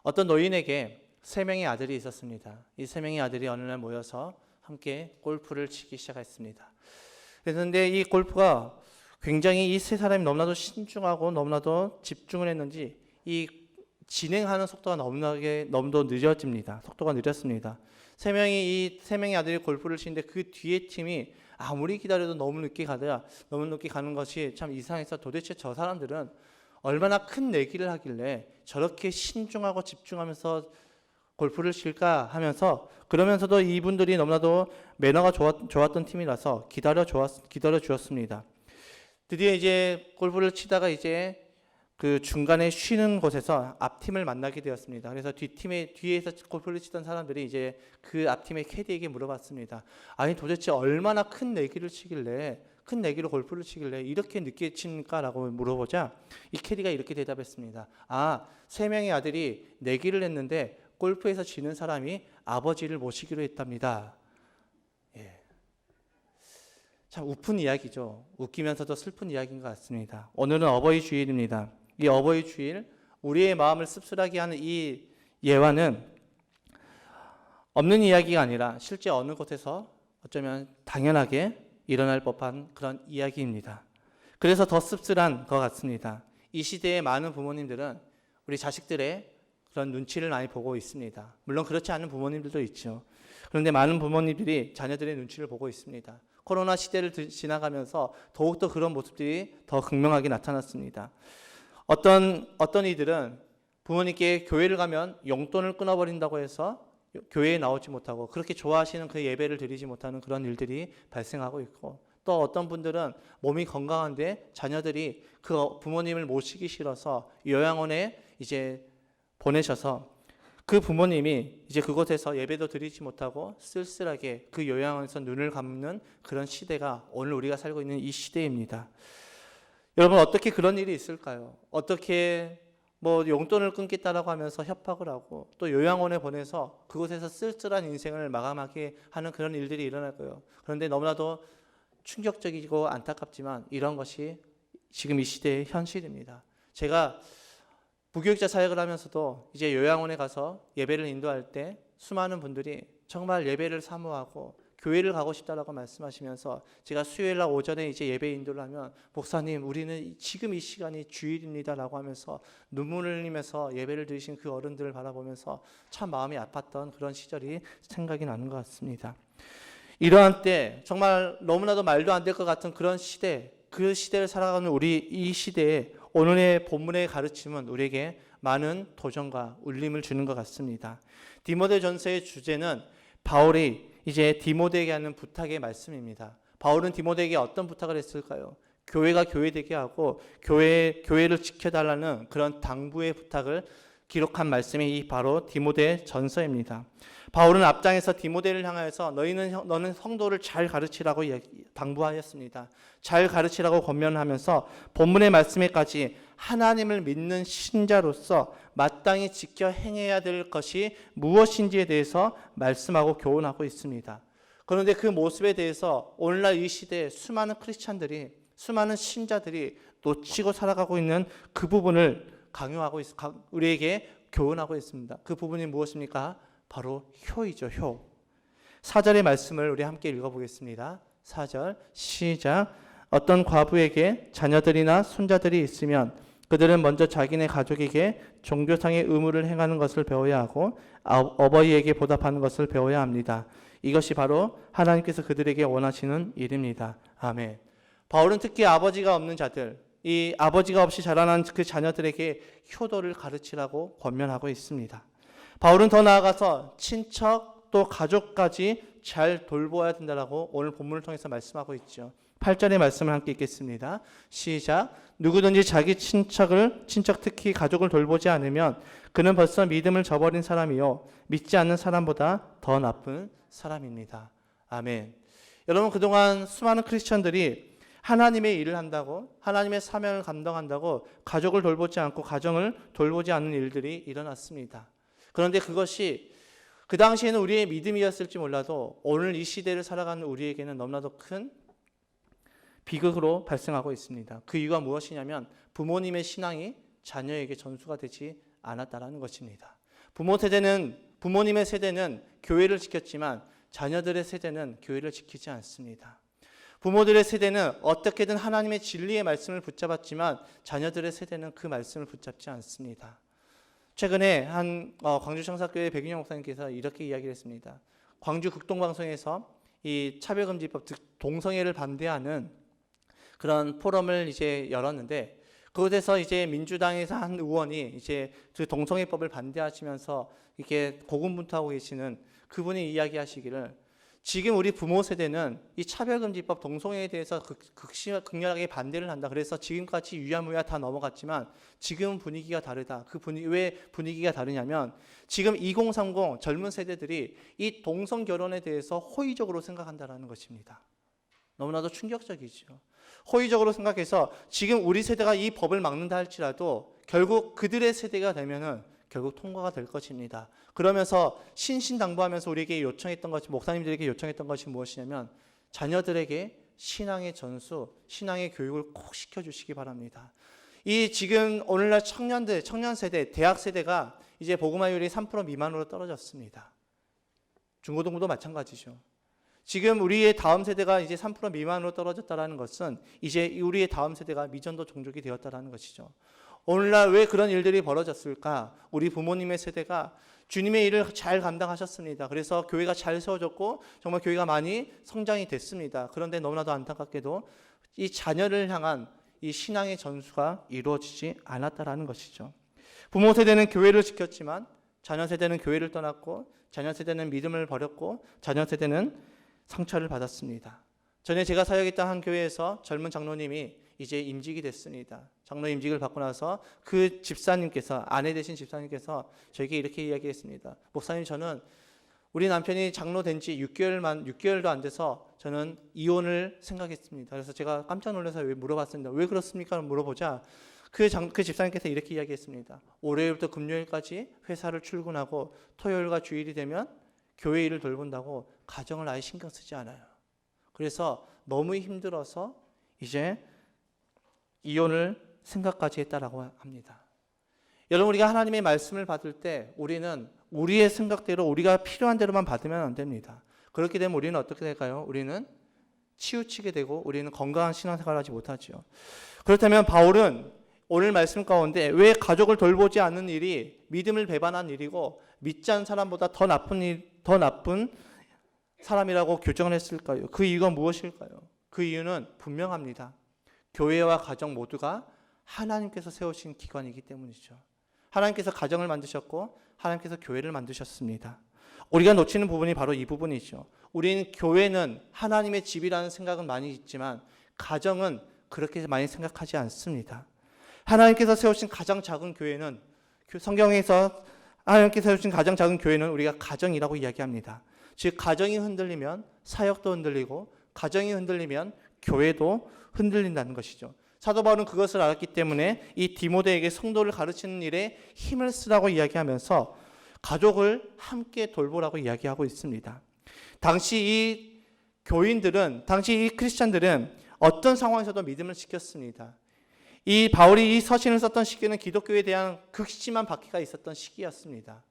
어떤 노인에게 세 명의 아들이 있었습니다. 이 세 명의 아들이 어느 날 모여서 함께 골프를 치기 시작했습니다. 그런데 이 골프가 굉장히 이 세 사람이 너무나도 신중하고 너무나도 집중을 했는지 이 진행하는 속도가 너무나도 느려집니다. 속도가 느렸습니다. 이 세 명의 아들이 골프를 치는데 그 뒤에 팀이 아무리 기다려도 너무 늦게 가는 것이 참 이상해서 도대체 저 사람들은 얼마나 큰 내기를 하길래 저렇게 신중하고 집중하면서 골프를 칠까 하면서, 그러면서도 이분들이 너무나도 매너가 좋았던 팀이라서 기다려 주었습니다. 드디어 이제 골프를 치다가 이제 그 중간에 쉬는 곳에서 앞팀을 만나게 되었습니다. 그래서 뒤에서 골프를 치던 사람들이 이제 그 앞팀의 캐디에게 물어봤습니다. 아니 도대체 얼마나 큰 내기로 골프를 치길래 이렇게 늦게 칩니까라고 물어보자 이 캐디가 이렇게 대답했습니다. 세 명의 아들이 내기를 했는데 골프에서 지는 사람이 아버지를 모시기로 했답니다. 참 웃픈 이야기죠. 웃기면서도 슬픈 이야기인 것 같습니다. 오늘은 어버이 주일입니다. 이 어버이 주일, 우리의 마음을 씁쓸하게 하는 이 예화는 없는 이야기가 아니라 실제 어느 곳에서 어쩌면 당연하게 일어날 법한 그런 이야기입니다. 그래서 더 씁쓸한 것 같습니다. 이 시대의 많은 부모님들은 우리 자식들의 그런 눈치를 많이 보고 있습니다. 물론 그렇지 않은 부모님들도 있죠. 그런데 많은 부모님들이 자녀들의 눈치를 보고 있습니다. 코로나 시대를 지나가면서 더욱더 그런 모습들이 더 극명하게 나타났습니다. 어떤 이들은 부모님께 교회를 가면 용돈을 끊어버린다고 해서 교회에 나오지 못하고 그렇게 좋아하시는 그 예배를 드리지 못하는 그런 일들이 발생하고 있고, 또 어떤 분들은 몸이 건강한데 자녀들이 그 부모님을 모시기 싫어서 요양원에 이제 보내셔서 그 부모님이 이제 그곳에서 예배도 드리지 못하고 쓸쓸하게 그 요양원에서 눈을 감는 그런 시대가 오늘 우리가 살고 있는 이 시대입니다. 여러분, 어떻게 그런 일이 있을까요? 어떻게 용돈을 끊겠다라고 하면서 협박을 하고 또 요양원에 보내서 그곳에서 쓸쓸한 인생을 마감하게 하는 그런 일들이 일어날까요? 그런데 너무나도 충격적이고 안타깝지만 이런 것이 지금 이 시대의 현실입니다. 제가 부교육자 사역을 하면서도 이제 요양원에 가서 예배를 인도할 때 수많은 분들이 정말 예배를 사모하고 교회를 가고 싶다라고 말씀하시면서 제가 수요일 날 오전에 이제 예배 인도를 하면 목사님 우리는 지금 이 시간이 주일입니다라고 하면서 눈물을 흘리면서 예배를 드리신 그 어른들을 바라보면서 참 마음이 아팠던 그런 시절이 생각이 나는 것 같습니다. 이러한 때 정말 너무나도 말도 안 될 것 같은 그런 시대, 그 시대를 살아가는 우리 이 시대에 오늘의 본문의 가르침은 우리에게 많은 도전과 울림을 주는 것 같습니다. 디모데전서의 주제는 바울이 이제 디모데에게 하는 부탁의 말씀입니다. 바울은 디모데에게 어떤 부탁을 했을까요? 교회가 교회되게 하고 교회를 지켜달라는 그런 당부의 부탁을 기록한 말씀이 이 바로 디모데전서입니다. 바울은 앞장에서 디모데를 향하여서 너는 성도를 잘 가르치라고 당부하였습니다. 잘 가르치라고 권면하면서 본문의 말씀에까지 하나님을 믿는 신자로서 마땅히 지켜 행해야 될 것이 무엇인지에 대해서 말씀하고 교훈하고 있습니다. 그런데 그 모습에 대해서 오늘날 이 시대에 수많은 크리스찬들이, 수많은 신자들이 놓치고 살아가고 있는 그 부분을 우리에게 교훈하고 있습니다. 그 부분이 무엇입니까? 바로 효이죠, 효. 4절의 말씀을 우리 함께 읽어보겠습니다. 4절 시작. 어떤 과부에게 자녀들이나 손자들이 있으면 그들은 먼저 자기네 가족에게 종교상의 의무를 행하는 것을 배워야 하고 어버이에게 보답하는 것을 배워야 합니다. 이것이 바로 하나님께서 그들에게 원하시는 일입니다. 아멘. 바울은 특히 아버지가 없는 자들, 이 아버지가 없이 자라난 그 자녀들에게 효도를 가르치라고 권면하고 있습니다. 바울은 더 나아가서 친척 또 가족까지 잘 돌보아야 된다라고 오늘 본문을 통해서 말씀하고 있죠. 8절의 말씀을 함께 읽겠습니다. 시작. 누구든지 자기 친척 특히 가족을 돌보지 않으면 그는 벌써 믿음을 저버린 사람이요 믿지 않는 사람보다 더 나쁜 사람입니다. 아멘. 여러분, 그동안 수많은 크리스천들이 하나님의 일을 한다고, 하나님의 사명을 감당한다고 가족을 돌보지 않고 가정을 돌보지 않는 일들이 일어났습니다. 그런데 그것이 그 당시에는 우리의 믿음이었을지 몰라도 오늘 이 시대를 살아가는 우리에게는 너무나도 큰 비극으로 발생하고 있습니다. 그 이유가 무엇이냐면 부모님의 신앙이 자녀에게 전수가 되지 않았다라는 것입니다. 부모님의 세대는 교회를 지켰지만 자녀들의 세대는 교회를 지키지 않습니다. 부모들의 세대는 어떻게든 하나님의 진리의 말씀을 붙잡았지만 자녀들의 세대는 그 말씀을 붙잡지 않습니다. 최근에 한 광주 청사교회 백윤영 목사님께서 이렇게 이야기를 했습니다. 광주 극동방송에서 이 차별금지법, 즉 동성애를 반대하는 그런 포럼을 이제 열었는데, 그곳에서 이제 민주당에서 한 의원이 이제 그 동성애법을 반대하시면서 이렇게 고군분투하고 계시는 그분이 이야기하시기를, 지금 우리 부모 세대는 이 차별금지법 동성애에 대해서 극렬하게 반대를 한다. 그래서 지금까지 유야무야 다 넘어갔지만 지금 분위기가 다르다. 왜 분위기가 다르냐면 지금 2030 젊은 세대들이 이 동성 결혼에 대해서 호의적으로 생각한다는 것입니다. 너무나도 충격적이죠. 호의적으로 생각해서 지금 우리 세대가 이 법을 막는다 할지라도 결국 그들의 세대가 되면은 결국 통과가 될 것입니다. 그러면서 신신당부하면서 우리에게 요청했던 것이, 목사님들에게 요청했던 것이 무엇이냐면 자녀들에게 신앙의 전수, 신앙의 교육을 꼭 시켜주시기 바랍니다. 이 지금 오늘날 청년 세대, 대학 세대가 이제 복음화율이 3% 미만으로 떨어졌습니다. 중고등부도 마찬가지죠. 지금 우리의 다음 세대가 이제 3% 미만으로 떨어졌다는 것은 이제 우리의 다음 세대가 미전도 종족이 되었다는 것이죠. 오늘날 왜 그런 일들이 벌어졌을까? 우리 부모님의 세대가 주님의 일을 잘 감당하셨습니다. 그래서 교회가 잘 세워졌고 정말 교회가 많이 성장이 됐습니다. 그런데 너무나도 안타깝게도 이 자녀를 향한 이 신앙의 전수가 이루어지지 않았다라는 것이죠. 부모 세대는 교회를 지켰지만 자녀 세대는 교회를 떠났고, 자녀 세대는 믿음을 버렸고, 자녀 세대는 상처를 받았습니다. 전에 제가 사역했던 한 교회에서 젊은 장로님이 이제 임직이 됐습니다. 장로 임직을 받고 나서 그 집사님께서, 아내 되신 집사님께서 저에게 이렇게 이야기했습니다. 목사님, 저는 우리 남편이 장로 된 지 6개월도 안 돼서 저는 이혼을 생각했습니다. 그래서 제가 깜짝 놀라서 물어봤습니다. 왜 그렇습니까? 물어보자 그 집사님께서 이렇게 이야기했습니다. 월요일부터 금요일까지 회사를 출근하고 토요일과 주일이 되면 교회 일을 돌본다고 가정을 아예 신경 쓰지 않아요. 그래서 너무 힘들어서 이제 이혼을 생각까지 했다라고 합니다. 여러분, 우리가 하나님의 말씀을 받을 때 우리는 우리의 생각대로, 우리가 필요한 대로만 받으면 안 됩니다. 그렇게 되면 우리는 어떻게 될까요? 우리는 치우치게 되고 우리는 건강한 신앙생활을 하지 못하죠. 그렇다면 바울은 오늘 말씀 가운데 왜 가족을 돌보지 않는 일이 믿음을 배반한 일이고 믿지 않는 사람보다 더 나쁜 사람이라고 규정을 했을까요? 그 이유가 무엇일까요? 그 이유는 분명합니다. 교회와 가정 모두가 하나님께서 세우신 기관이기 때문이죠. 하나님께서 가정을 만드셨고 하나님께서 교회를 만드셨습니다. 우리가 놓치는 부분이 바로 이 부분이죠. 우리는 교회는 하나님의 집이라는 생각은 많이 있지만 가정은 그렇게 많이 생각하지 않습니다. 하나님께서 세우신 가장 작은 교회는, 성경에서 하나님께서 세우신 가장 작은 교회는 우리가 가정이라고 이야기합니다. 즉 가정이 흔들리면 사역도 흔들리고, 가정이 흔들리면 교회도 흔들린다는 것이죠. 사도 바울은 그것을 알았기 때문에 이 디모데에게 성도를 가르치는 일에 힘을 쓰라고 이야기하면서 가족을 함께 돌보라고 이야기하고 있습니다. 당시 이 교인들은, 당시 이 크리스찬들은 어떤 상황에서도 믿음을 지켰습니다. 이 바울이 이 서신을 썼던 시기는 기독교에 대한 극심한 박해가 있었던 시기였습니다.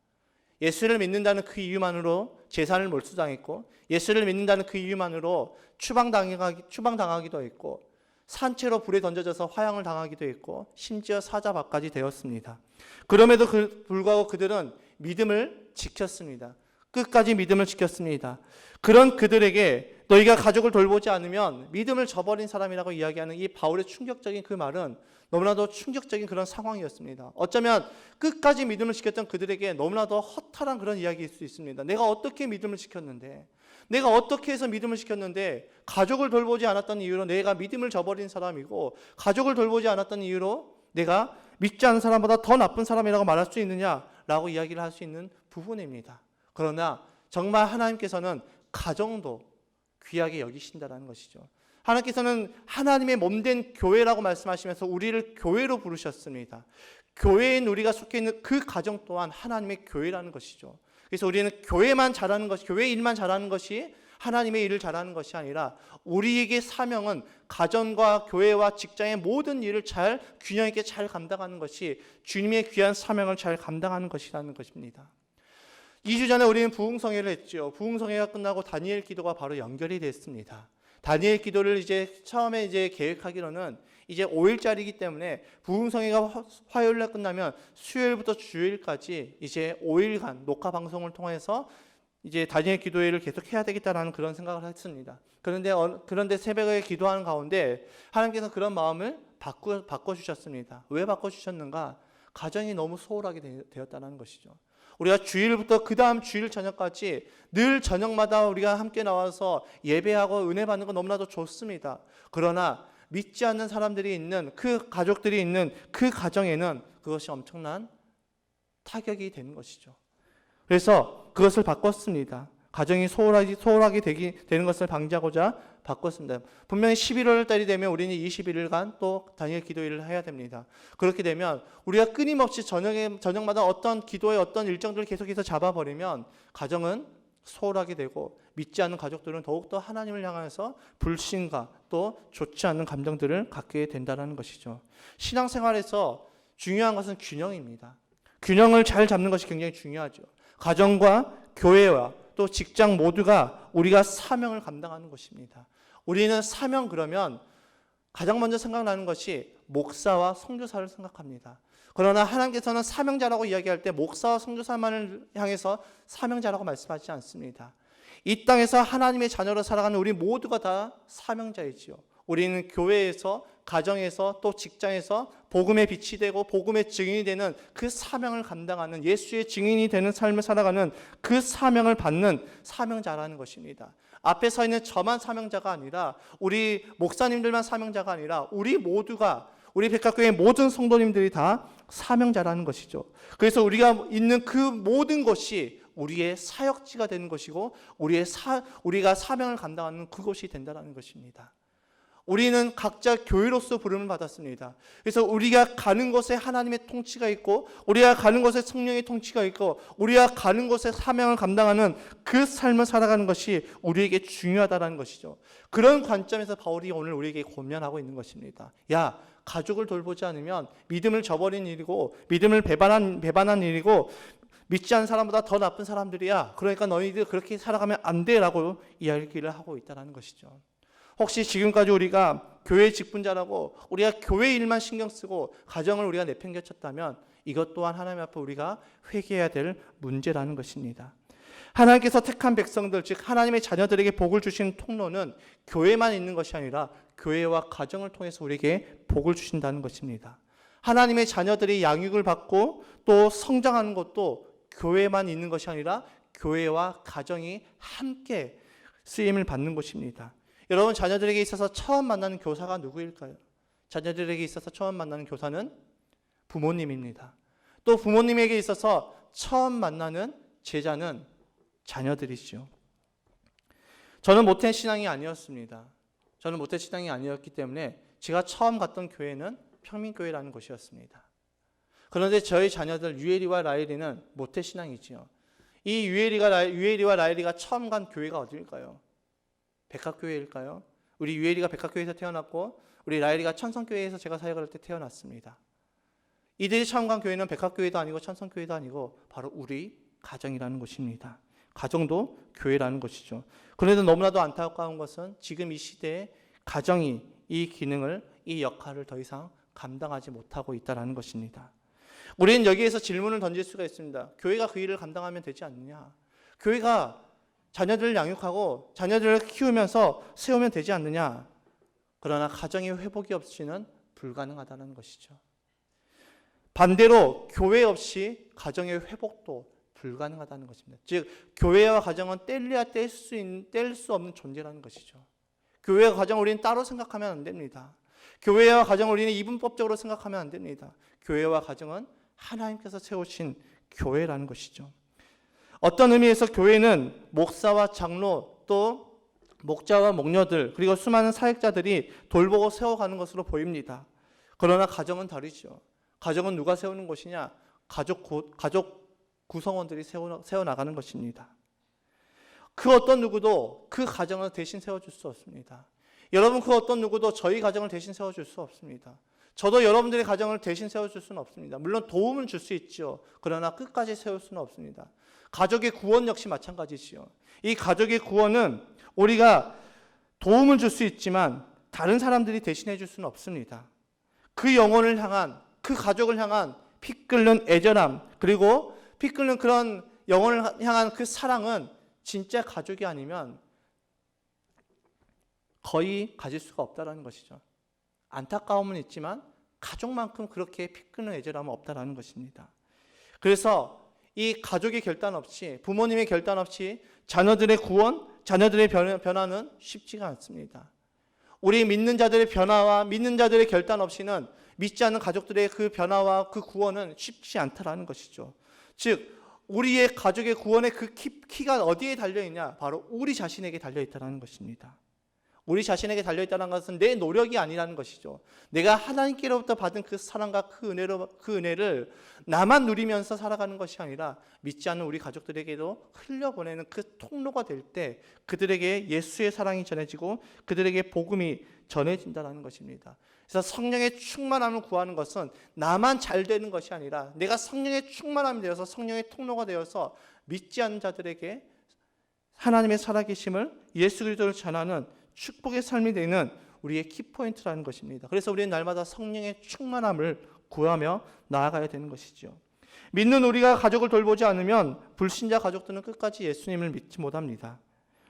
예수를 믿는다는 그 이유만으로 재산을 몰수당했고, 예수를 믿는다는 그 이유만으로 추방당하기도 했고, 산채로 불에 던져져서 화형을 당하기도 했고, 심지어 사자밥까지 되었습니다. 그럼에도 불구하고 그들은 믿음을 지켰습니다. 끝까지 믿음을 지켰습니다. 그런 그들에게 너희가 가족을 돌보지 않으면 믿음을 저버린 사람이라고 이야기하는 이 바울의 충격적인 그 말은 너무나도 충격적인 그런 상황이었습니다. 어쩌면 끝까지 믿음을 지켰던 그들에게 너무나도 허탈한 그런 이야기일 수 있습니다. 내가 어떻게 믿음을 지켰는데, 내가 어떻게 해서 믿음을 지켰는데 가족을 돌보지 않았던 이유로 내가 믿음을 저버린 사람이고, 가족을 돌보지 않았던 이유로 내가 믿지 않은 사람보다 더 나쁜 사람이라고 말할 수 있느냐라고 이야기를 할 수 있는 부분입니다. 그러나 정말 하나님께서는 가정도 귀하게 여기신다는 것이죠. 하나님께서는 하나님의 몸된 교회라고 말씀하시면서 우리를 교회로 부르셨습니다. 교회인 우리가 속해 있는 그 가정 또한 하나님의 교회라는 것이죠. 그래서 우리는 교회 일만 잘하는 것이 하나님의 일을 잘하는 것이 아니라 우리에게 사명은 가정과 교회와 직장의 모든 일을 잘 균형 있게 잘 감당하는 것이 주님의 귀한 사명을 잘 감당하는 것이라는 것입니다. 2주 전에 우리는 부흥성회를 했죠. 부흥성회가 끝나고 다니엘 기도가 바로 연결이 됐습니다. 다니엘 기도를 이제 처음에 계획하기로는 이제 5일짜리이기 때문에 부흥성회가 화요일 날 끝나면 수요일부터 주일까지 이제 5일간 녹화 방송을 통해서 이제 다니엘 기도회를 계속 해야 되겠다라는 그런 생각을 했습니다. 그런데 새벽에 기도하는 가운데 하나님께서 그런 마음을 바꿔주셨습니다. 왜 바꿔주셨는가? 가정이 너무 소홀하게 되었다는 것이죠. 우리가 주일부터 그 다음 주일 저녁까지 늘 저녁마다 우리가 함께 나와서 예배하고 은혜 받는 건 너무나도 좋습니다. 그러나 믿지 않는 사람들이 있는 그 가족들이 있는 그 가정에는 그것이 엄청난 타격이 되는 것이죠. 그래서 그것을 바꿨습니다. 가정이 소홀하게 되는 것을 방지하고자 바꿨습니다. 분명히 11월 달이 되면 우리는 21일간 또 다니엘 기도일을 해야 됩니다. 그렇게 되면 우리가 끊임없이 저녁마다 어떤 기도의 어떤 일정들을 계속해서 잡아버리면 가정은 소홀하게 되고 믿지 않는 가족들은 더욱더 하나님을 향해서 불신과 또 좋지 않은 감정들을 갖게 된다는 것이죠. 신앙생활에서 중요한 것은 균형입니다. 균형을 잘 잡는 것이 굉장히 중요하죠. 가정과 교회와 또 직장 모두가 우리가 사명을 감당하는 것입니다. 우리는 사명 그러면 가장 먼저 생각나는 것이 목사와 선교사를 생각합니다. 그러나 하나님께서는 사명자라고 이야기할 때 목사와 선교사만을 향해서 사명자라고 말씀하지 않습니다. 이 땅에서 하나님의 자녀로 살아가는 우리 모두가 다 사명자이지요. 우리는 교회에서, 가정에서, 또 직장에서 복음의 빛이 되고 복음의 증인이 되는 그 사명을 감당하는, 예수의 증인이 되는 삶을 살아가는 그 사명을 받는 사명자라는 것입니다. 앞에 서 있는 저만 사명자가 아니라, 우리 목사님들만 사명자가 아니라 우리 모두가, 우리 백합교회 모든 성도님들이 다 사명자라는 것이죠. 그래서 우리가 있는 그 모든 것이 우리의 사역지가 되는 것이고 우리가 사명을 감당하는 그것이 된다는 것입니다. 우리는 각자 교회로서 부름을 받았습니다. 그래서 우리가 가는 곳에 하나님의 통치가 있고, 우리가 가는 곳에 성령의 통치가 있고, 우리가 가는 곳에 사명을 감당하는 그 삶을 살아가는 것이 우리에게 중요하다는 것이죠. 그런 관점에서 바울이 오늘 우리에게 권면하고 있는 것입니다. 야, 가족을 돌보지 않으면 믿음을 저버린 일이고, 믿음을 배반한 일이고, 믿지 않는 사람보다 더 나쁜 사람들이야. 그러니까 너희들 그렇게 살아가면 안 돼라고 이야기를 하고 있다는 것이죠. 혹시 지금까지 우리가 교회 직분자라고 우리가 교회 일만 신경 쓰고 가정을 우리가 내팽개쳤다면 이것 또한 하나님 앞에 우리가 회개해야 될 문제라는 것입니다. 하나님께서 택한 백성들, 즉 하나님의 자녀들에게 복을 주시는 통로는 교회만 있는 것이 아니라 교회와 가정을 통해서 우리에게 복을 주신다는 것입니다. 하나님의 자녀들이 양육을 받고 또 성장하는 것도 교회만 있는 것이 아니라 교회와 가정이 함께 쓰임을 받는 것입니다. 여러분, 자녀들에게 있어서 처음 만나는 교사가 누구일까요? 자녀들에게 있어서 처음 만나는 교사는 부모님입니다. 또 부모님에게 있어서 처음 만나는 제자는 자녀들이죠. 저는 모태 신앙이 아니었습니다. 저는 모태 신앙이 아니었기 때문에 제가 처음 갔던 교회는 평민교회라는 곳이었습니다. 그런데 저희 자녀들 유엘이와 라엘이는 모태 신앙이지요. 이 유엘이와 라엘이가 처음 간 교회가 어디일까요? 백합교회일까요? 우리 유엘이가 백합교회에서 태어났고 우리 라엘이가 천성교회에서 제가 사역을 할 때 태어났습니다. 이들이 처음 간 교회는 백합교회도 아니고 천성교회도 아니고 바로 우리 가정이라는 곳입니다. 가정도 교회라는 것이죠. 그런데 너무나도 안타까운 것은 지금 이 시대에 가정이 이 기능을, 이 역할을 더 이상 감당하지 못하고 있다는 것입니다. 우리는 여기에서 질문을 던질 수가 있습니다. 교회가 그 일을 감당하면 되지 않느냐? 교회가 자녀들을 양육하고 자녀들을 키우면서 세우면 되지 않느냐? 그러나 가정의 회복이 없이는 불가능하다는 것이죠. 반대로 교회 없이 가정의 회복도 불가능하다는 것입니다. 즉 교회와 가정은 뗄래야 뗄 수 없는 존재라는 것이죠. 교회와 가정을 우리는 따로 생각하면 안 됩니다. 교회와 가정을 우리는 이분법적으로 생각하면 안 됩니다. 교회와 가정은 하나님께서 세우신 교회라는 것이죠. 어떤 의미에서 교회는 목사와 장로, 또 목자와 목녀들, 그리고 수많은 사역자들이 돌보고 세워가는 것으로 보입니다. 그러나 가정은 다르죠. 가정은 누가 세우는 것이냐? 가족 구성원들이 세워나가는 것입니다. 그 어떤 누구도 그 가정을 대신 세워줄 수 없습니다. 여러분, 그 어떤 누구도 저희 가정을 대신 세워줄 수 없습니다. 저도 여러분들의 가정을 대신 세워줄 수는 없습니다. 물론 도움은 줄 수 있죠. 그러나 끝까지 세울 수는 없습니다. 가족의 구원 역시 마찬가지지요. 이 가족의 구원은 우리가 도움을 줄 수 있지만 다른 사람들이 대신해 줄 수는 없습니다. 그 영혼을 향한, 그 가족을 향한 피 끓는 애절함, 그리고 피 끓는 그런 영혼을 향한 그 사랑은 진짜 가족이 아니면 거의 가질 수가 없다는 것이죠. 안타까움은 있지만 가족만큼 그렇게 피 끓는 애절함은 없다는 것입니다. 그래서 이 가족의 결단 없이, 부모님의 결단 없이 자녀들의 구원, 자녀들의 변화는 쉽지가 않습니다. 우리 믿는 자들의 변화와 믿는 자들의 결단 없이는 믿지 않는 가족들의 그 변화와 그 구원은 쉽지 않다라는 것이죠. 즉 우리의 가족의 구원의 그 키가 어디에 달려있냐? 바로 우리 자신에게 달려있다는 것입니다. 우리 자신에게 달려있다는 것은 내 노력이 아니라는 것이죠. 내가 하나님께로부터 받은 그 사랑과 그 은혜를 나만 누리면서 살아가는 것이 아니라 믿지 않는 우리 가족들에게도 흘려보내는 그 통로가 될 때 그들에게 예수의 사랑이 전해지고 그들에게 복음이 전해진다는 것입니다. 그래서 성령의 충만함을 구하는 것은 나만 잘 되는 것이 아니라 내가 성령의 충만함이 되어서 성령의 통로가 되어서 믿지 않는 자들에게 하나님의 살아계심을, 예수 그리스도를 전하는 축복의 삶이 되는 우리의 키포인트라는 것입니다. 그래서 우리는 날마다 성령의 충만함을 구하며 나아가야 되는 것이죠. 믿는 우리가 가족을 돌보지 않으면 불신자 가족들은 끝까지 예수님을 믿지 못합니다.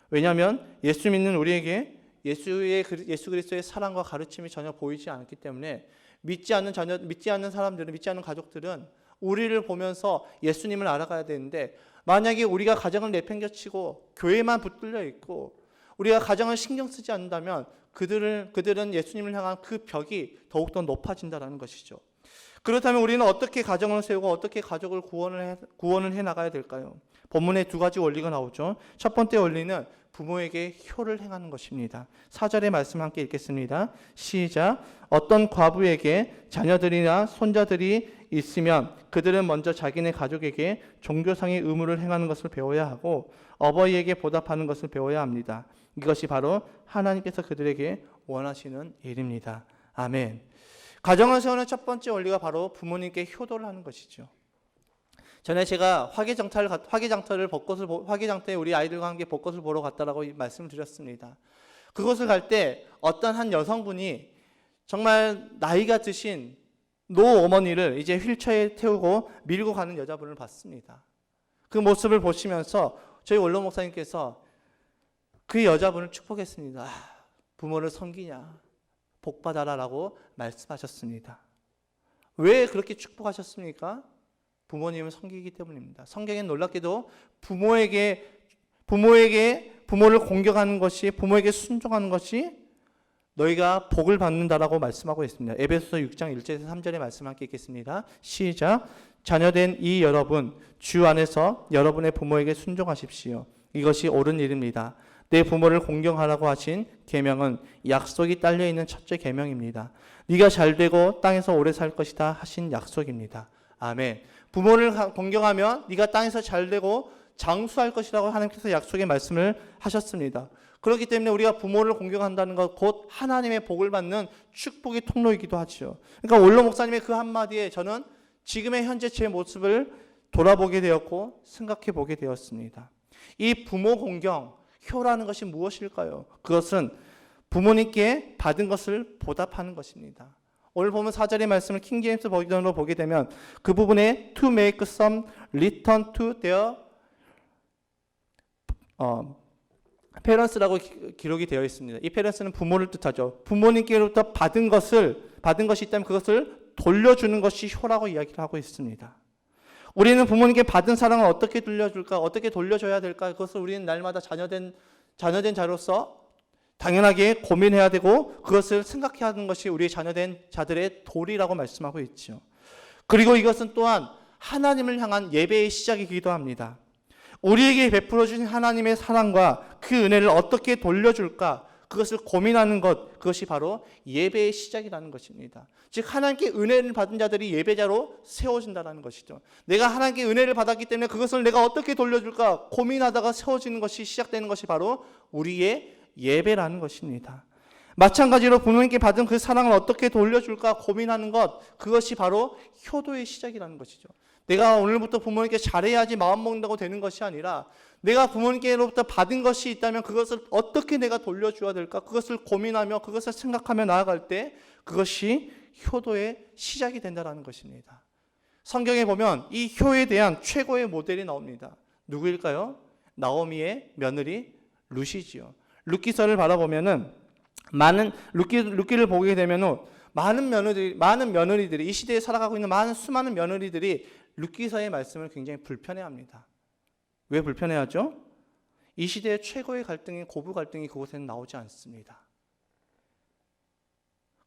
왜냐하면 예수 믿는 우리에게 예수 그리스도의 사랑과 가르침이 전혀 보이지 않기 때문에 믿지 않는 사람들은, 믿지 않는 가족들은 우리를 보면서 예수님을 알아가야 되는데, 만약에 우리가 가정을 내팽겨치고 교회만 붙들려 있고 우리가 가정을 신경 쓰지 않는다면 그들은 예수님을 향한 그 벽이 더욱더 높아진다는 것이죠. 그렇다면 우리는 어떻게 가정을 세우고 어떻게 가족을 구원을 해 나가야 될까요? 본문에 두 가지 원리가 나오죠. 첫 번째 원리는 부모에게 효를 행하는 것입니다. 4절의 말씀 함께 읽겠습니다. 시작. 어떤 과부에게 자녀들이나 손자들이 있으면 그들은 먼저 자기네 가족에게 종교상의 의무를 행하는 것을 배워야 하고 어버이에게 보답하는 것을 배워야 합니다. 이것이 바로 하나님께서 그들에게 원하시는 일입니다. 아멘. 가정을 세우는 첫 번째 원리가 바로 부모님께 효도를 하는 것이죠. 전에 제가 화개장터에 우리 아이들과 함께 벚꽃을 보러 갔다라고 말씀을 드렸습니다. 그곳을 갈 때 어떤 한 여성분이 정말 나이가 드신 노어머니를 이제 휠체어에 태우고 밀고 가는 여자분을 봤습니다. 그 모습을 보시면서 저희 원로 목사님께서 그 여자분을 축복했습니다. 부모를 섬기냐, 복받아라라고 말씀하셨습니다. 왜 그렇게 축복하셨습니까? 부모님을 섬기기 때문입니다. 성경엔 놀랍게도 부모를 공경하는 것이, 부모에게 순종하는 것이 너희가 복을 받는다라고 말씀하고 있습니다. 에베소서 6장 1절에서 3절의 말씀 함께 읽겠습니다. 시작. 자녀된 이 여러분, 주 안에서 여러분의 부모에게 순종하십시오. 이것이 옳은 일입니다. 내 부모를 공경하라고 하신 계명은 약속이 딸려있는 첫째 계명입니다. 네가 잘되고 땅에서 오래 살 것이다 하신 약속입니다. 아멘. 부모를 공경하면 네가 땅에서 잘되고 장수할 것이라고 하나님께서 약속의 말씀을 하셨습니다. 그렇기 때문에 우리가 부모를 공경한다는 것 곧 하나님의 복을 받는 축복의 통로이기도 하죠. 그러니까 원로 목사님의 그 한마디에 저는 지금의 현재 제 모습을 돌아보게 되었고 생각해 보게 되었습니다. 이 부모 공경, 효라는 것이 무엇일까요? 그것은 부모님께 받은 것을 보답하는 것입니다. 오늘 보면 4절의 말씀을 킹제임스 버전으로 보게 되면 그 부분에 to make some return to their parents라고 기록이 되어 있습니다. 이 parents는 부모를 뜻하죠. 부모님께로부터 받은 것이 있다면 그것을 돌려주는 것이 효라고 이야기를 하고 있습니다. 우리는 부모님께 받은 사랑을 어떻게 돌려줄까, 어떻게 돌려줘야 될까, 그것을 우리는 날마다 자녀된 자로서 당연하게 고민해야 되고 그것을 생각해야 하는 것이 우리 자녀된 자들의 도리라고 말씀하고 있죠. 그리고 이것은 또한 하나님을 향한 예배의 시작이기도 합니다. 우리에게 베풀어 주신 하나님의 사랑과 그 은혜를 어떻게 돌려줄까, 그것을 고민하는 것, 그것이 바로 예배의 시작이라는 것입니다. 즉 하나님께 은혜를 받은 자들이 예배자로 세워진다는 것이죠. 내가 하나님께 은혜를 받았기 때문에 그것을 내가 어떻게 돌려줄까 고민하다가 세워지는 것이 시작되는 것이 바로 우리의 예배라는 것입니다. 마찬가지로 부모님께 받은 그 사랑을 어떻게 돌려줄까 고민하는 것, 그것이 바로 효도의 시작이라는 것이죠. 내가 오늘부터 부모님께 잘해야지 마음먹는다고 되는 것이 아니라 내가 부모님께로부터 받은 것이 있다면 그것을 어떻게 내가 돌려줘야 될까, 그것을 고민하며 그것을 생각하며 나아갈 때 그것이 효도의 시작이 된다는 것입니다. 성경에 보면 이 효에 대한 최고의 모델이 나옵니다. 누구일까요? 나오미의 며느리 룻이지요. 룻기서를 바라보면은 룻기를 보게 되면은 많은 며느리들이 이 시대에 살아가고 있는 수많은 며느리들이 룻기서의 말씀을 굉장히 불편해합니다. 왜 불편해하죠? 이 시대의 최고의 갈등인 고부 갈등이 그곳에는 나오지 않습니다.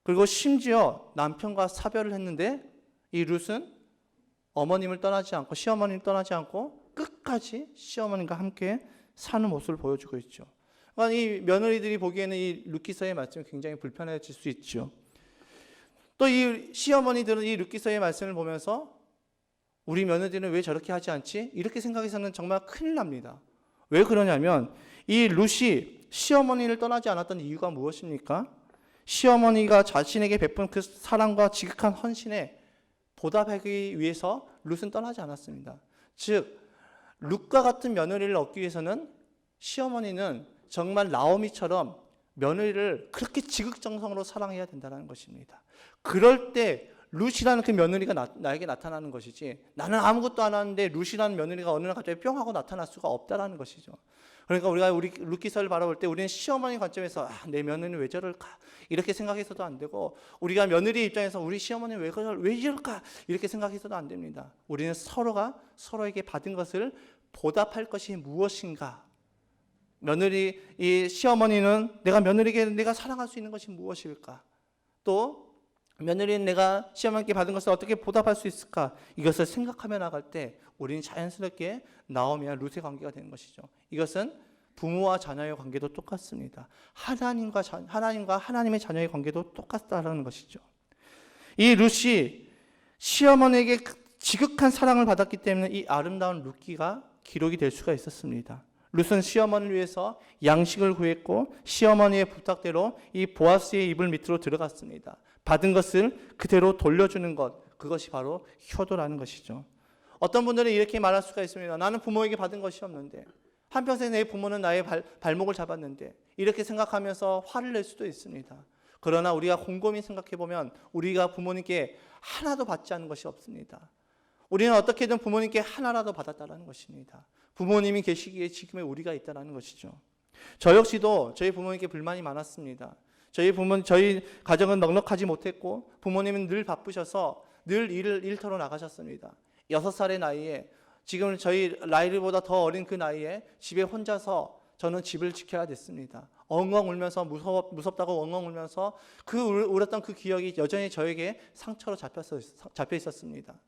그리고 심지어 남편과 사별을 했는데 이 룻은 어머님을 떠나지 않고 시어머니를 떠나지 않고 끝까지 시어머님과 함께 사는 모습을 보여주고 있죠. 그러니까 이 며느리들이 보기에는 이 룻기서의 말씀이 굉장히 불편해질 수 있죠. 또 이 시어머니들은 이 룻기서의 말씀을 보면서 우리 며느리는 왜 저렇게 하지 않지? 이렇게 생각해서는 정말 큰일 납니다. 왜 그러냐면 이 룻이 시어머니를 떠나지 않았던 이유가 무엇입니까? 시어머니가 자신에게 베푼 그 사랑과 지극한 헌신에 보답하기 위해서 룻은 떠나지 않았습니다. 즉 룻과 같은 며느리를 얻기 위해서는 시어머니는 정말 나오미처럼 며느리를 그렇게 지극정성으로 사랑해야 된다는 것입니다. 그럴 때 룻이라는 그 며느리가 나에게 나타나는 것이지, 나는 아무것도 안 하는데 룻이라는 며느리가 어느 날 갑자기 뿅 하고 나타날 수가 없다라는 것이죠. 그러니까 우리가 룻기서를 바라볼 때 우리는 시어머니 관점에서 내 며느리는 왜 저럴까 이렇게 생각해서도 안 되고, 우리가 며느리 입장에서 우리 시어머니는 왜 이럴까 이렇게 생각해서도 안 됩니다. 우리는 서로가 서로에게 받은 것을 보답할 것이 무엇인가, 이 시어머니는 내가 며느리에게 내가 사랑할 수 있는 것이 무엇일까, 또 며느리는 내가 시어머니께 받은 것을 어떻게 보답할 수 있을까, 이것을 생각하며 나갈 때 우리는 자연스럽게 나오미와 룻의 관계가 되는 것이죠. 이것은 부모와 자녀의 관계도 똑같습니다. 하나님과 하나님의 자녀의 관계도 똑같다는 것이죠. 이 룻이 시어머니에게 지극한 사랑을 받았기 때문에 이 아름다운 룻기가 기록이 될 수가 있었습니다. 룻은 시어머니를 위해서 양식을 구했고 시어머니의 부탁대로 이 보아스의 이불 밑으로 들어갔습니다. 받은 것을 그대로 돌려주는 것, 그것이 바로 효도라는 것이죠. 어떤 분들은 이렇게 말할 수가 있습니다. 나는 부모에게 받은 것이 없는데, 한평생 내 부모는 나의 발목을 잡았는데, 이렇게 생각하면서 화를 낼 수도 있습니다. 그러나 우리가 곰곰이 생각해보면 우리가 부모님께 하나도 받지 않은 것이 없습니다. 우리는 어떻게든 부모님께 하나라도 받았다는 것입니다. 부모님이 계시기에 지금의 우리가 있다는 것이죠. 저 역시도 저희 부모님께 불만이 많았습니다. 저희 가정은 넉넉하지 못했고 부모님은 늘 바쁘셔서 늘 일터로 나가셨습니다. 6살의 나이에, 지금 저희 라이르보다 더 어린 그 나이에 집에 혼자서 저는 집을 지켜야 됐습니다. 엉엉 울면서 무섭다고 엉엉 울면서 울었던 그 기억이 여전히 저에게 상처로 잡혀 있었습니다.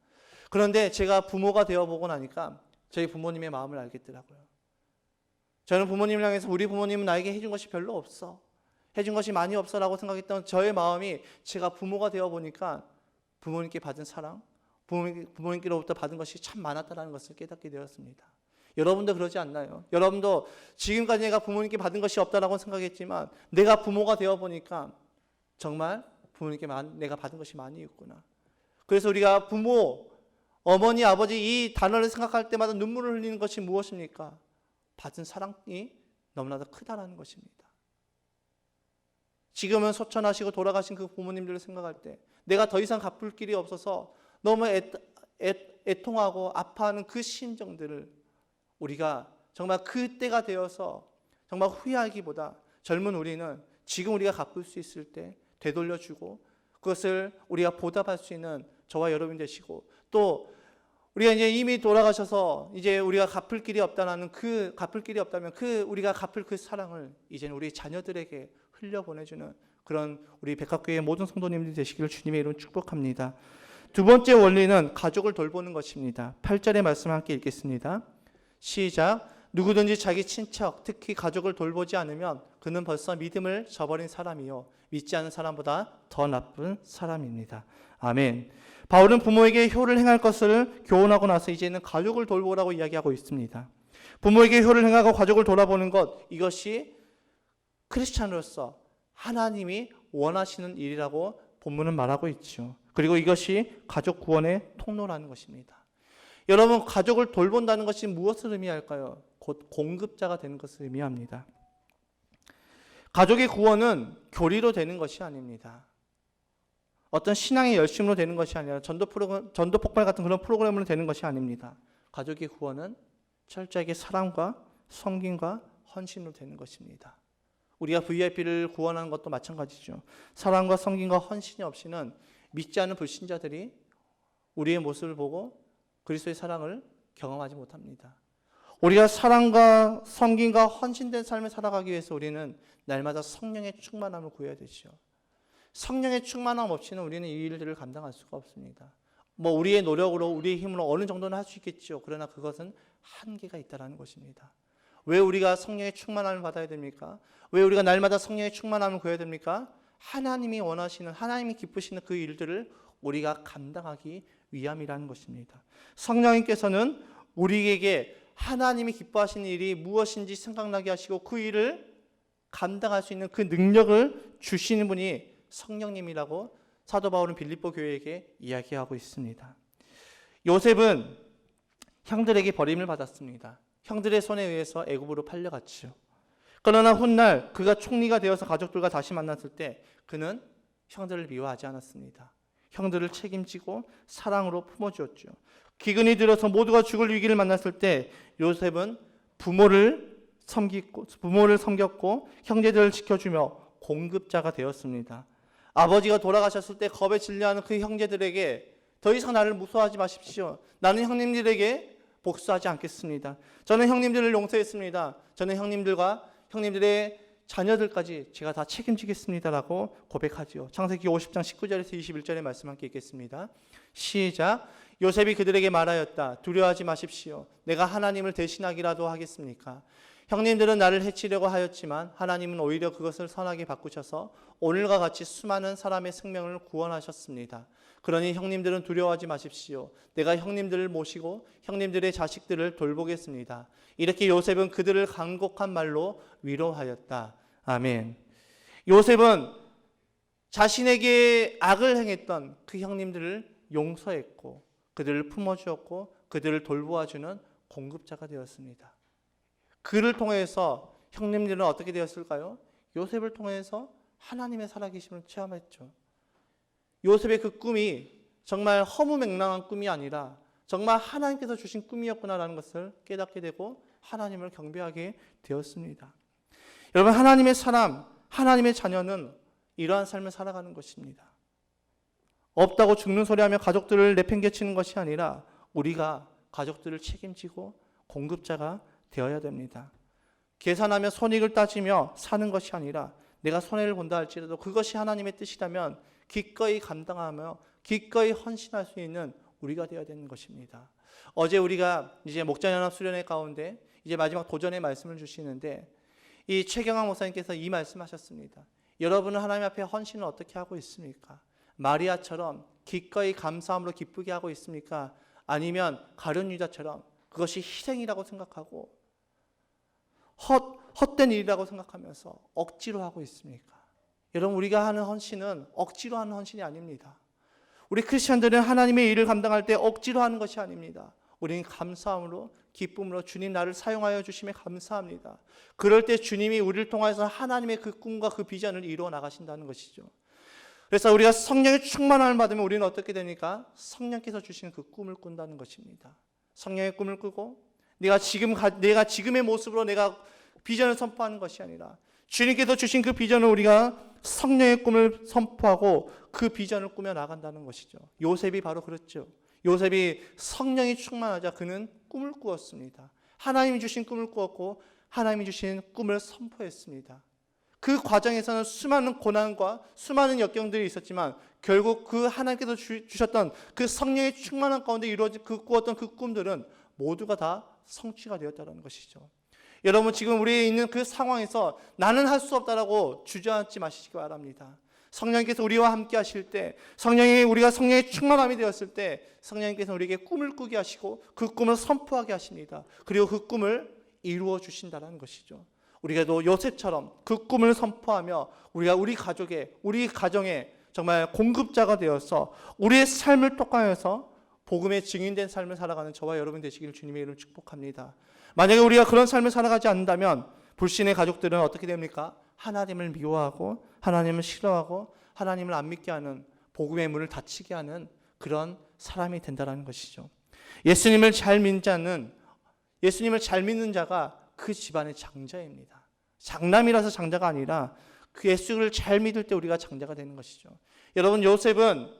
그런데 제가 부모가 되어보고 나니까 저희 부모님의 마음을 알겠더라고요. 저는 부모님을 향해서 우리 부모님은 나에게 해준 것이 별로 없어, 해준 것이 많이 없어라고 생각했던 저의 마음이 제가 부모가 되어보니까 부모님께 받은 사랑, 부모님께로부터 받은 것이 참 많았다는 것을 깨닫게 되었습니다. 여러분도 그러지 않나요? 여러분도 지금까지 내가 부모님께 받은 것이 없다라고 생각했지만 내가 부모가 되어보니까 정말 부모님께 내가 받은 것이 많이 있구나. 그래서 우리가 부모, 어머니, 아버지 이 단어를 생각할 때마다 눈물을 흘리는 것이 무엇입니까? 받은 사랑이 너무나도 크다라는 것입니다. 지금은 소천하시고 돌아가신 그 부모님들을 생각할 때 내가 더 이상 갚을 길이 없어서 너무 애통하고 아파하는 그 심정들을 우리가 정말 그때가 되어서 정말 후회하기보다 젊은 우리는 지금 우리가 갚을 수 있을 때 되돌려주고 그것을 우리가 보답할 수 있는 저와 여러분 되시고, 또 우리가 이제 이미 돌아가셔서 이제 우리가 갚을 길이 없다면 우리가 갚을 그 사랑을 이제는 우리 자녀들에게 흘려보내주는 그런 우리 백합교회 모든 성도님들이 되시기를 주님의 이름으로 축복합니다. 두 번째 원리는 가족을 돌보는 것입니다. 8절의 말씀 함께 읽겠습니다. 시작. 누구든지 자기 친척, 특히 가족을 돌보지 않으면 그는 벌써 믿음을 저버린 사람이요 믿지 않은 사람보다 더 나쁜 사람입니다. 아멘. 바울은 부모에게 효를 행할 것을 교훈하고 나서 이제는 가족을 돌보라고 이야기하고 있습니다. 부모에게 효를 행하고 가족을 돌아보는 것, 이것이 크리스찬으로서 하나님이 원하시는 일이라고 본문은 말하고 있죠. 그리고 이것이 가족 구원의 통로라는 것입니다. 여러분, 가족을 돌본다는 것이 무엇을 의미할까요? 곧 공급자가 되는 것을 의미합니다. 가족의 구원은 교리로 되는 것이 아닙니다. 어떤 신앙의 열심으로 되는 것이 아니라 전도 폭발 같은 그런 프로그램으로 되는 것이 아닙니다. 가족의 구원은 철저하게 사랑과 섬김과 헌신으로 되는 것입니다. 우리가 VIP를 구원하는 것도 마찬가지죠. 사랑과 섬김과 헌신이 없이는 믿지 않는 불신자들이 우리의 모습을 보고 그리스도의 사랑을 경험하지 못합니다. 우리가 사랑과 섬김과 헌신된 삶을 살아가기 위해서 우리는 날마다 성령의 충만함을 구해야 되죠. 성령의 충만함 없이는 우리는 이 일들을 감당할 수가 없습니다. 우리의 노력으로 우리의 힘으로 어느 정도는 할 수 있겠죠. 그러나 그것은 한계가 있다는 것입니다. 왜 우리가 성령의 충만함을 받아야 됩니까? 왜 우리가 날마다 성령의 충만함을 구해야 됩니까? 하나님이 원하시는, 하나님이 기쁘시는 그 일들을 우리가 감당하기 위함이라는 것입니다. 성령님께서는 우리에게 하나님이 기뻐하시는 일이 무엇인지 생각나게 하시고 그 일을 감당할 수 있는 그 능력을 주시는 분이 성령님이라고 사도 바울은 빌립보 교회에게 이야기하고 있습니다. 요셉은 형들에게 버림을 받았습니다. 형들의 손에 의해서 애굽으로 팔려갔죠. 그러나 훗날 그가 총리가 되어서 가족들과 다시 만났을 때 그는 형들을 미워하지 않았습니다. 형들을 책임지고 사랑으로 품어주었죠. 기근이 들어서 모두가 죽을 위기를 만났을 때 요셉은 부모를 섬겼고 형제들을 지켜주며 공급자가 되었습니다. 아버지가 돌아가셨을 때 겁에 질려하는 그 형제들에게 더 이상 나를 무서워하지 마십시오. 나는 형님들에게 복수하지 않겠습니다. 저는 형님들을 용서했습니다. 저는 형님들과 형님들의 자녀들까지 제가 다 책임지겠습니다라고 고백하지요. 창세기 50장 19절에서 21절의 말씀 함께 읽겠습니다. 시작. 요셉이 그들에게 말하였다. 두려워하지 마십시오. 내가 하나님을 대신하기라도 하겠습니까? 형님들은 나를 해치려고 하였지만 하나님은 오히려 그것을 선하게 바꾸셔서 오늘과 같이 수많은 사람의 생명을 구원하셨습니다. 그러니 형님들은 두려워하지 마십시오. 내가 형님들을 모시고 형님들의 자식들을 돌보겠습니다. 이렇게 요셉은 그들을 간곡한 말로 위로하였다. 아멘. 요셉은 자신에게 악을 행했던 그 형님들을 용서했고 그들을 품어주었고 그들을 돌보아주는 공급자가 되었습니다. 그를 통해서 형님들은 어떻게 되었을까요? 요셉을 통해서 하나님의 살아계심을 체험했죠. 요셉의 그 꿈이 정말 허무맹랑한 꿈이 아니라 정말 하나님께서 주신 꿈이었구나라는 것을 깨닫게 되고 하나님을 경배하게 되었습니다. 여러분, 하나님의 사람, 하나님의 자녀는 이러한 삶을 살아가는 것입니다. 없다고 죽는 소리하며 가족들을 내팽개치는 것이 아니라 우리가 가족들을 책임지고 공급자가 되어야 됩니다. 계산하며 손익을 따지며 사는 것이 아니라 내가 손해를 본다 할지라도 그것이 하나님의 뜻이라면 기꺼이 감당하며 기꺼이 헌신할 수 있는 우리가 되어야 되는 것입니다. 어제 우리가 이제 목자연합 수련회 가운데 이제 마지막 도전의 말씀을 주시는데 이 최경환 목사님께서 이 말씀하셨습니다. 여러분은 하나님 앞에 헌신을 어떻게 하고 있습니까? 마리아처럼 기꺼이 감사함으로 기쁘게 하고 있습니까? 아니면 가룟 유다처럼 그것이 희생이라고 생각하고 헛된 일이라고 생각하면서 억지로 하고 있습니까? 여러분, 우리가 하는 헌신은 억지로 하는 헌신이 아닙니다. 우리 크리스천들은 하나님의 일을 감당할 때 억지로 하는 것이 아닙니다. 우리는 감사함으로 기쁨으로 주님 나를 사용하여 주심에 감사합니다. 그럴 때 주님이 우리를 통해서 하나님의 그 꿈과 그 비전을 이루어 나가신다는 것이죠. 그래서 우리가 성령의 충만함을 받으면 우리는 어떻게 됩니까? 성령께서 주신 그 꿈을 꾼다는 것입니다. 성령의 꿈을 꾸고 내가 지금의 모습으로 내가 비전을 선포하는 것이 아니라 주님께서 주신 그 비전을 우리가 성령의 꿈을 선포하고 그 비전을 꾸며 나간다는 것이죠. 요셉이 바로 그렇죠. 요셉이 성령이 충만하자 그는 꿈을 꾸었습니다. 하나님이 주신 꿈을 꾸었고 하나님이 주신 꿈을 선포했습니다. 그 과정에서는 수많은 고난과 수많은 역경들이 있었지만 결국 그 하나님께서 주셨던 그 성령의 충만한 가운데 이루어진 그 꾸었던 그 꿈들은 모두가 다 성취가 되었다는 것이죠. 여러분 지금 우리 있는 그 상황에서 나는 할 수 없다라고 주저앉지 마시기 바랍니다. 성령님께서 우리와 함께 하실 때, 우리가 성령의 충만함이 되었을 때 성령님께서 우리에게 꿈을 꾸게 하시고 그 꿈을 선포하게 하십니다. 그리고 그 꿈을 이루어 주신다는 것이죠. 우리가도 요셉처럼 그 꿈을 선포하며 우리가 우리 가정에 정말 공급자가 되어서 우리의 삶을 똑같아서 복음의 증인된 삶을 살아가는 저와 여러분 되시기를 주님의 이름으로 축복합니다. 만약에 우리가 그런 삶을 살아가지 않는다면 불신의 가족들은 어떻게 됩니까? 하나님을 미워하고 하나님을 싫어하고 하나님을 안 믿게 하는, 복음의 문을 닫히게 하는 그런 사람이 된다는 것이죠. 예수님을 잘 믿는 자가 그 집안의 장자입니다. 장남이라서 장자가 아니라 그 예수를 잘 믿을 때 우리가 장자가 되는 것이죠. 여러분, 요셉은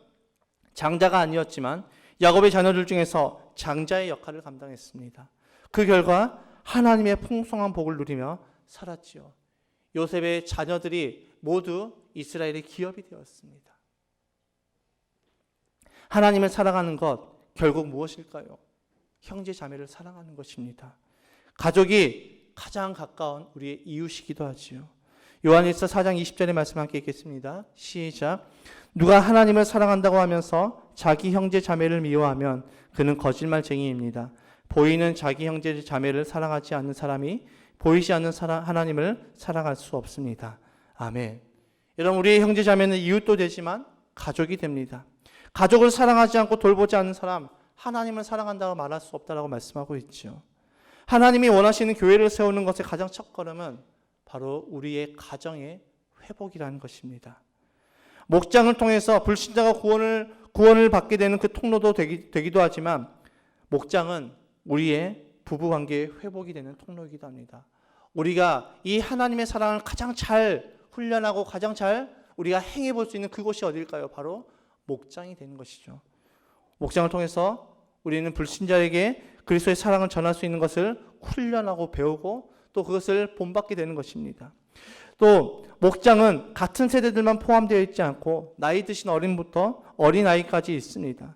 장자가 아니었지만 야곱의 자녀들 중에서 장자의 역할을 감당했습니다. 그 결과 하나님의 풍성한 복을 누리며 살았지요. 요셉의 자녀들이 모두 이스라엘의 기업이 되었습니다. 하나님을 사랑하는 것 결국 무엇일까요? 형제 자매를 사랑하는 것입니다. 가족이 가장 가까운 우리의 이웃이기도 하지요. 요한일서 4장 20절의 말씀 함께 읽겠습니다. 시작. 누가 하나님을 사랑한다고 하면서 자기 형제 자매를 미워하면 그는 거짓말쟁이입니다. 보이는 자기 형제 자매를 사랑하지 않는 사람이 보이지 않는 하나님을 사랑할 수 없습니다. 아멘. 여러분, 우리의 형제 자매는 이웃도 되지만 가족이 됩니다. 가족을 사랑하지 않고 돌보지 않는 사람, 하나님을 사랑한다고 말할 수 없다라고 말씀하고 있죠. 하나님이 원하시는 교회를 세우는 것의 가장 첫 걸음은 바로 우리의 가정의 회복이라는 것입니다. 목장을 통해서 불신자가 구원을 받게 되는 그 통로도 되기도 하지만 목장은 우리의 부부관계의 회복이 되는 통로이기도 합니다. 우리가 이 하나님의 사랑을 가장 잘 훈련하고 가장 잘 우리가 행해 볼 수 있는 그곳이 어딜까요? 바로 목장이 되는 것이죠. 목장을 통해서 우리는 불신자에게 그리스도의 사랑을 전할 수 있는 것을 훈련하고 배우고 또 그것을 본받게 되는 것입니다. 또 목장은 같은 세대들만 포함되어 있지 않고 나이 드신 어린부터 어린아이까지 있습니다.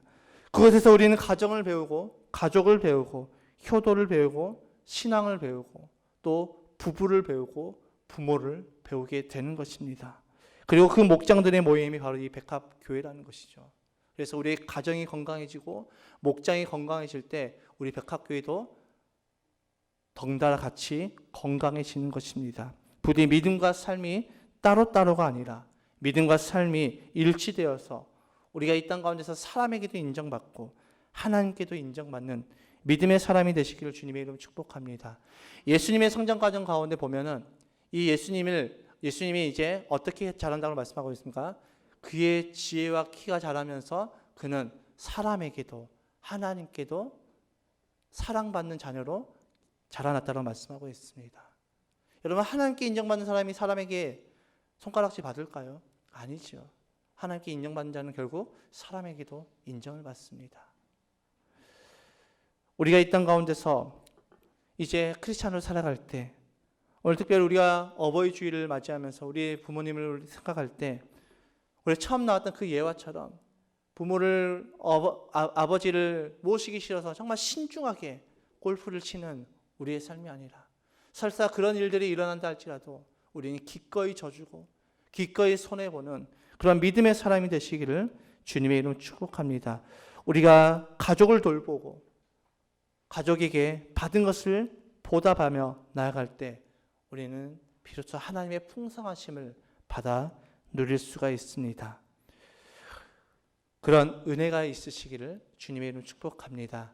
그것에서 우리는 가정을 배우고 가족을 배우고 효도를 배우고 신앙을 배우고 또 부부를 배우고 부모를 배우게 되는 것입니다. 그리고 그 목장들의 모임이 바로 이 백합교회라는 것이죠. 그래서 우리의 가정이 건강해지고 목장이 건강해질 때 우리 백합교회도 덩달아 같이 건강해지는 것입니다. 부디 믿음과 삶이 따로따로가 아니라 믿음과 삶이 일치되어서 우리가 이 땅 가운데서 사람에게도 인정받고 하나님께도 인정받는 믿음의 사람이 되시기를 주님의 이름으로 축복합니다. 예수님의 성장 과정 가운데 보면은 이 예수님이 이제 어떻게 자란다고 말씀하고 있습니까? 그의 지혜와 키가 자라면서 그는 사람에게도 하나님께도 사랑받는 자녀로 자라났다고 말씀하고 있습니다. 여러분, 하나님께 인정받는 사람이 사람에게 손가락질 받을까요? 아니죠. 하나님께 인정받는 자는 결국 사람에게도 인정을 받습니다. 우리가 이 땅 가운데서 이제 크리스찬으로 살아갈 때, 오늘 특별히 우리가 어버이 주일을 맞이하면서 우리 부모님을 생각할 때 우리 처음 나왔던 그 예화처럼 부모를 아버지를 모시기 싫어서 정말 신중하게 골프를 치는 우리의 삶이 아니라 설사 그런 일들이 일어난다 할지라도 우리는 기꺼이 져주고 기꺼이 손해보는 그런 믿음의 사람이 되시기를 주님의 이름으로 축복합니다. 우리가 가족을 돌보고 가족에게 받은 것을 보답하며 나아갈 때 우리는 비로소 하나님의 풍성하심을 받아 누릴 수가 있습니다. 그런 은혜가 있으시기를 주님의 이름으로 축복합니다.